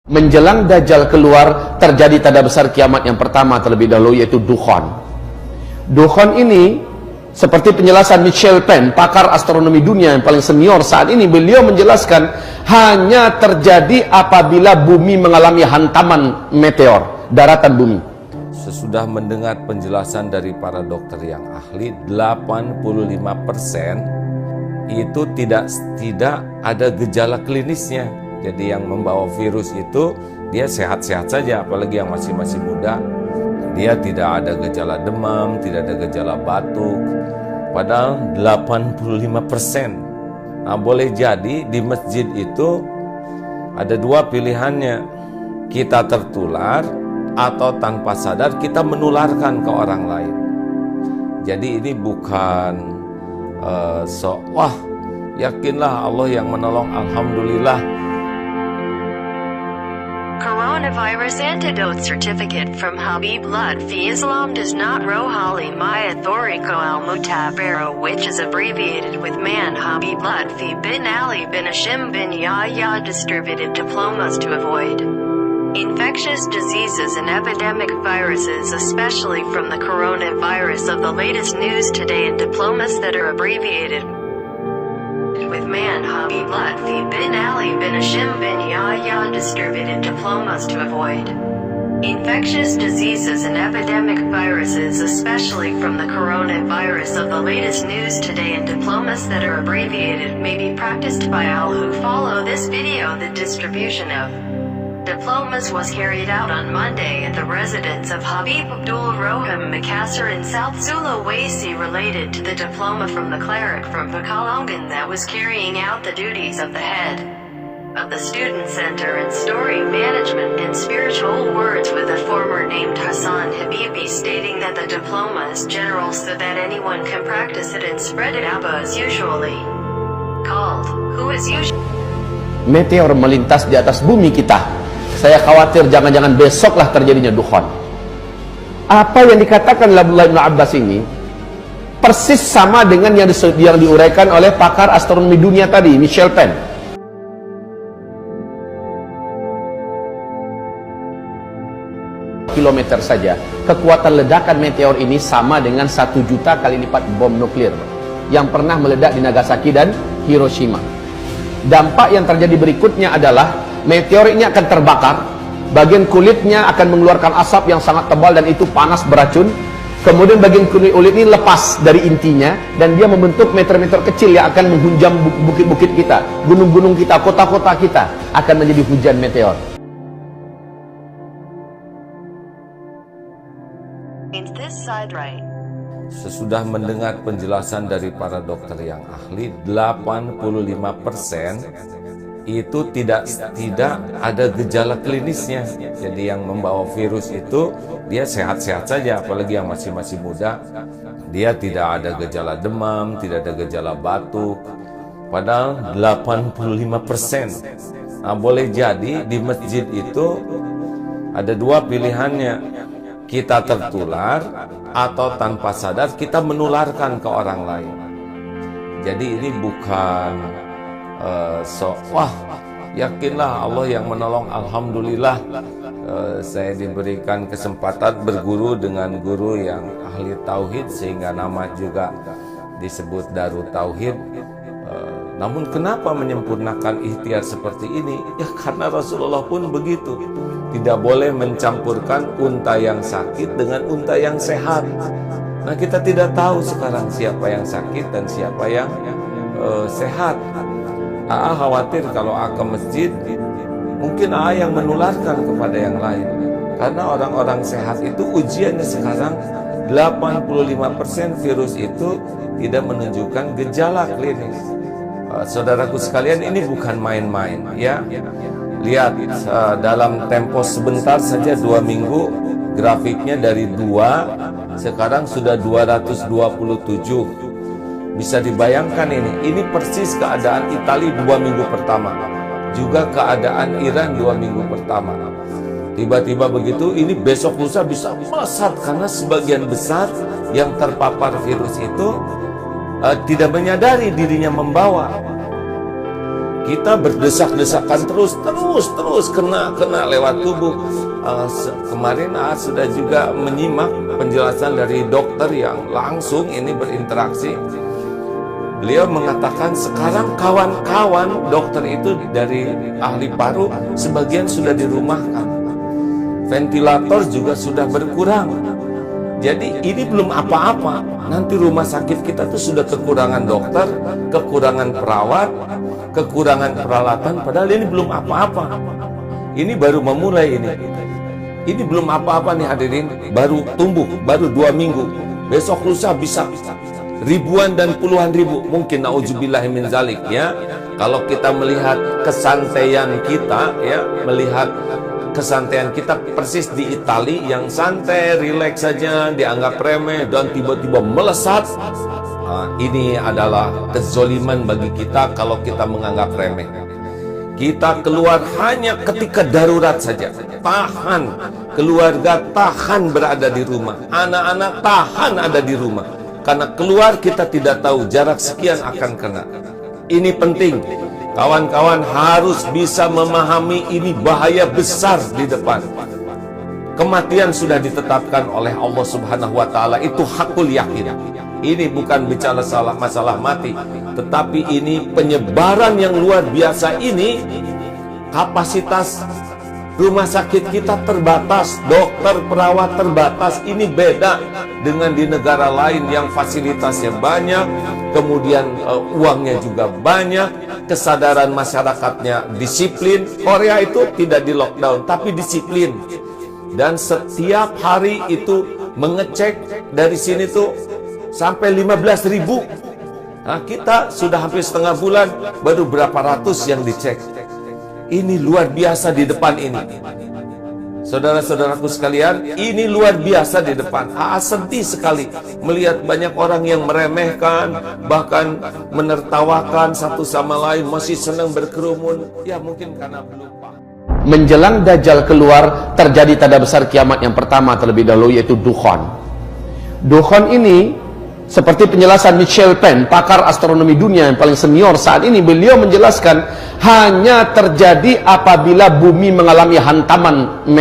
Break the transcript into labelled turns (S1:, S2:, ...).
S1: Menjelang Dajjal keluar, terjadi tanda besar kiamat yang pertama terlebih dahulu, yaitu dukhon. Dukhon ini, seperti penjelasan Michel Penn, pakar astronomi dunia yang paling senior saat ini, beliau menjelaskan hanya terjadi apabila bumi mengalami hantaman meteor, daratan bumi.
S2: Sesudah mendengar penjelasan dari para dokter yang ahli, 85% itu tidak ada gejala klinisnya. Jadi yang membawa virus itu dia sehat-sehat saja, apalagi yang masih muda. Dia tidak ada gejala demam, tidak ada gejala batuk. Padahal 85%. Nah, boleh jadi di masjid itu ada dua pilihannya. Kita tertular atau tanpa sadar kita menularkan ke orang lain. Jadi ini bukan wah, yakinlah Allah yang menolong, alhamdulillah.
S3: Coronavirus Antidote Certificate from Habib Lutfi. Islam does not rohali maya thoriko al-mutabaro, which is abbreviated with man Habib Lutfi bin Ali bin Hashim bin Yahya. Distributed diplomas to avoid infectious diseases and epidemic viruses, especially from the coronavirus, of the latest news today, and diplomas that are abbreviated with man Habib Lutfi bin Ali bin Hashim bin Yahya. Distributed diplomas to avoid infectious diseases and epidemic viruses, especially from the coronavirus, of the latest news today, and diplomas that are abbreviated may be practiced by all who follow this video. The distribution of diplomas was carried out on Monday at the residence of Habib Abdul Rohim Makassar in South Sulawesi, related to the diploma from the cleric from Pekalongan that was carrying out the duties of the head of the student center in story management. In spiritual words with a former named Hassan Habibi, stating that the diploma is general so that anyone can practice it and spread it. Abba is usually called, who is usually.
S1: Meteor melintas di atas bumi kita. Saya khawatir jangan-jangan besoklah terjadinya dukhon. Apa yang dikatakan Abdullah bin Abbas ini persis sama dengan yang diuraikan oleh pakar astronomi dunia tadi, Michel Penn. Kilometer saja, kekuatan ledakan meteor ini sama dengan 1 juta kali lipat bom nuklir yang pernah meledak di Nagasaki dan Hiroshima. Dampak yang terjadi berikutnya adalah meteor ini akan terbakar, bagian kulitnya akan mengeluarkan asap yang sangat tebal dan itu panas beracun. Kemudian bagian kulit ini lepas dari intinya dan dia membentuk meteor-meteor kecil yang akan menghunjam bukit-bukit kita, gunung-gunung kita, kota-kota kita akan menjadi hujan meteor.
S2: Sesudah mendengar penjelasan dari para dokter yang ahli, 85% itu tidak ada gejala klinisnya. Jadi yang membawa virus itu dia sehat-sehat saja, apalagi yang masih muda. Dia tidak ada gejala demam, tidak ada gejala batuk. Padahal 85%. Nah, boleh jadi di masjid itu ada dua pilihannya. Kita tertular atau tanpa sadar kita menularkan ke orang lain. Jadi ini bukan wah, yakinlah Allah yang menolong, alhamdulillah. Saya diberikan kesempatan berguru dengan guru yang ahli tauhid, sehingga nama juga disebut Darut Tauhid. Namun kenapa menyempurnakan ikhtiar seperti ini? Ya karena Rasulullah pun begitu. Tidak boleh mencampurkan unta yang sakit dengan unta yang sehat. Nah, kita tidak tahu sekarang siapa yang sakit dan siapa yang sehat. Khawatir kalau ke masjid, mungkin yang menularkan kepada yang lain. Karena orang-orang sehat itu ujiannya sekarang 85% virus itu tidak menunjukkan gejala klinis. Saudaraku sekalian, ini bukan main-main ya. Lihat, dalam tempo sebentar saja 2 minggu, grafiknya dari 2 sekarang sudah 227. Bisa dibayangkan ini persis keadaan Italia 2 minggu pertama, juga keadaan Iran 2 minggu pertama. Tiba-tiba begitu, ini besok lusa bisa melesat karena sebagian besar yang terpapar virus itu tidak menyadari dirinya membawa. kita berdesak-desakan terus kena lewat tubuh. Kemarin sudah juga menyimak penjelasan dari dokter yang langsung ini berinteraksi. Beliau mengatakan sekarang kawan-kawan dokter itu dari ahli paru sebagian sudah dirumahkan. Ventilator juga sudah berkurang. Jadi ini belum apa-apa. Nanti rumah sakit kita tuh sudah kekurangan dokter, kekurangan perawat, kekurangan peralatan. Padahal ini belum apa-apa. Ini baru memulai ini. Ini belum apa-apa nih hadirin. Baru tumbuh, baru 2 minggu. Besok lusa bisa ribuan dan puluhan ribu. Mungkin na'udzubillah min zalik ya. Kalau kita melihat kesantaian kita ya, melihat kesantaian kita persis di Itali yang santai, rileks saja, dianggap remeh dan tiba-tiba melesat. Ini adalah kezoliman bagi kita kalau kita menganggap remeh. Kita keluar hanya ketika darurat saja. Tahan, keluarga tahan berada di rumah, anak-anak tahan ada di rumah. Karena keluar kita tidak tahu jarak sekian akan kena. Ini penting. Kawan-kawan harus bisa memahami ini bahaya besar di depan. Kematian sudah ditetapkan oleh Allah Subhanahu wa taala, itu hakul yakin. Ini bukan bicara masalah mati, tetapi ini penyebaran yang luar biasa ini. Kapasitas rumah sakit kita terbatas, dokter, perawat terbatas. Ini beda dengan di negara lain yang fasilitasnya banyak, kemudian uangnya juga banyak, kesadaran masyarakatnya disiplin. Korea itu tidak di lockdown, tapi disiplin. Dan setiap hari itu mengecek dari sini tuh sampai 15.000. Nah, kita sudah hampir setengah bulan, baru berapa ratus yang dicek. Ini luar biasa di depan ini. Saudara-saudaraku sekalian, ini luar biasa di depan. Sedih sekali melihat banyak orang yang meremehkan, bahkan menertawakan satu sama lain, masih senang berkerumun. Ya mungkin karena lupa.
S1: Menjelang Dajjal keluar, terjadi tanda besar kiamat yang pertama terlebih dahulu, yaitu dukhon. Dukhon ini, seperti penjelasan Michel Penn, pakar astronomi dunia yang paling senior saat ini, beliau menjelaskan hanya terjadi apabila bumi mengalami hantaman